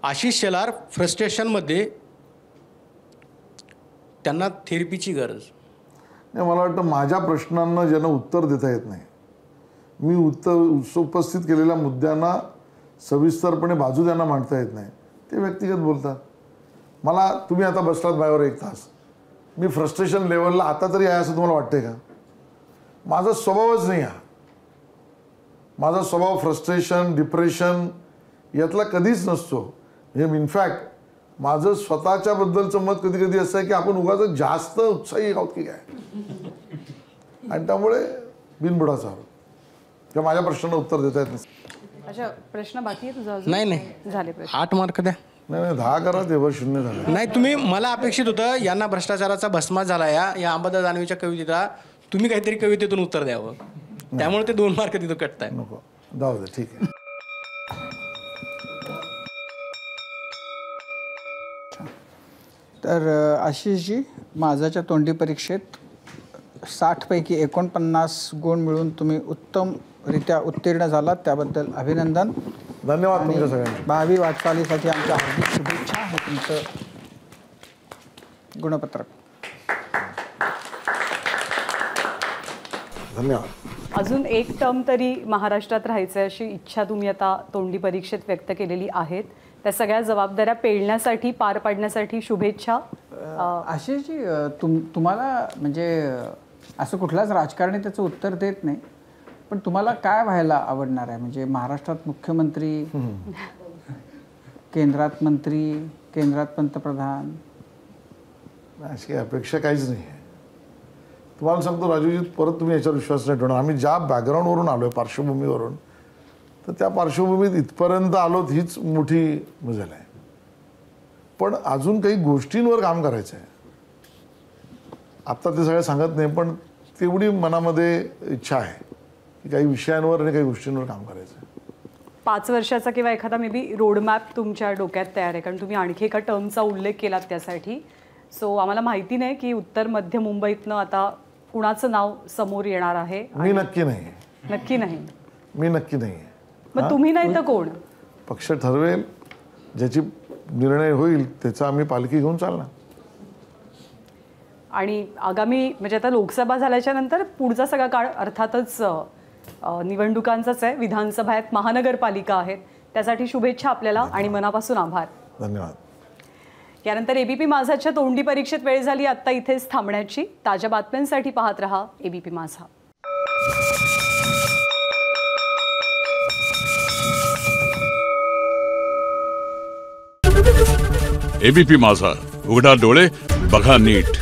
आशिष शेलार फ्रस्ट्रेशनमध्ये त्यांना थेरपीची गरज. नाही, मला वाटतं माझ्या प्रश्नांना ज्यांना उत्तर देता येत नाही, मी उपस्थित केलेल्या मुद्द्यांना सविस्तरपणे बाजू त्यांना मांडता येत नाही, ते व्यक्तिगत बोलतात. मला तुम्ही आता बसलात माझ्यावर 1 तास, मी फ्रस्ट्रेशन लेवलला आता तरी आहे असं तुम्हाला वाटतंय का? माझा स्वभावच नाही आहे. माझा स्वभाव फ्रस्ट्रेशन, डिप्रेशन यातला कधीच नसतो. म्हणजे इनफॅक्ट माझं स्वतःच्याबद्दलचं मत कधी कधी असं आहे की आपण उगाच जास्त उत्साही आहोत की काय, आणि त्यामुळे बिनबुडाचा आहोत किंवा माझ्या प्रश्नांना उत्तर देता येत नाही. अच्छा, प्रश्न बाकी आहे तुझा अजून? नाही झाले प्रश्न. 8 मार्क द्या. नाही 10 करा, तेव्हा 0 झालं. नाही, तुम्ही मला अपेक्षित होतं यांना भ्रष्टाचाराचा भस्मा झाला या अंबादास दानवेच्या कवितेला तुम्ही काहीतरी कवितेतून उत्तर द्यावं, त्यामुळे ते 2 मार्क तिथं कटताय. नको, जाऊ दे, ठीक आहे. तर आशिषजी, माझाच्या तोंडी परीक्षेत 60 पैकी 49 गुण मिळून तुम्ही उत्तमरित्या उत्तीर्ण झालात, त्याबद्दल अभिनंदन. धन्यवाद तुमच्या सगळ्यांना. भावी वाटचालीसाठी आमच्या हार्दिक शुभेच्छा. हे तुमचं गुणपत्रक. धन्यवाद. अजून एक टर्म तरी महाराष्ट्रात राहायचं अशी इच्छा तुम्ही आता तोंडी परीक्षेत व्यक्त केलेली आहेत. त्या सगळ्या जबाबदाऱ्या पेलण्यासाठी, पार पाडण्यासाठी शुभेच्छा. आशिषजी, तुम्हाला म्हणजे असं कुठलाच राजकारणी त्याचं उत्तर देत नाही, पण तुम्हाला काय व्हायला आवडणार आहे? म्हणजे महाराष्ट्रात मुख्यमंत्री, केंद्रात मंत्री, केंद्रात पंतप्रधान? अशी अपेक्षा काहीच नाही आहे. तुम्हाला सांगतो राजूजी, परत तुम्ही याच्यावर विश्वास नाही ठेवणार. आम्ही ज्या बॅकग्राऊंडवरून आलो आहे, पार्श्वभूमीवरून, तर त्या पार्श्वभूमीत इथपर्यंत आलोत हीच मोठी मजल आहे. पण अजून काही गोष्टींवर काम करायचं आहे. आत्ता ते सगळं सांगत नाही, पण तेवढी मनामध्ये इच्छा आहे की काही विषयांवर आणि काही गोष्टींवर काम करायचं आहे. 5 वर्षाचा किंवा एखादा मे बी रोडमॅप तुमच्या डोक्यात तयार आहे? कारण तुम्ही आणखी एका टर्मचा उल्लेख केलात त्यासाठी. सो आम्हाला माहिती नाही की उत्तर मध्य मुंबईतनं आता कुणाचं नाव समोर येणार आहे. मी नक्की नाही. नक्की नाही? मी नक्की नाही. मग तुम्ही नाही तर कोण? पक्ष ठरवेल, ज्याची निर्णय होईल त्याचा आम्ही पालखी घेऊन चालणार. आणि आगामी म्हणजे आता लोकसभा झाल्याच्या नंतर पुढचा सगळा काळ अर्थातच निवडणुकांचाच आहे. विधानसभा आहेत, महानगरपालिका आहेत. त्यासाठी शुभेच्छा आपल्याला आणि मनापासून आभार. धन्यवाद. यानंतर एबीपी माझाच्या तोंडी परीक्षेत वेळ झाली आत्ता इथेच थांबण्याची. ताज्या बातम्यांसाठी पाहत रहा एबीपी माझा. एबीपी माझा, उघडा डोळे बघा नीट.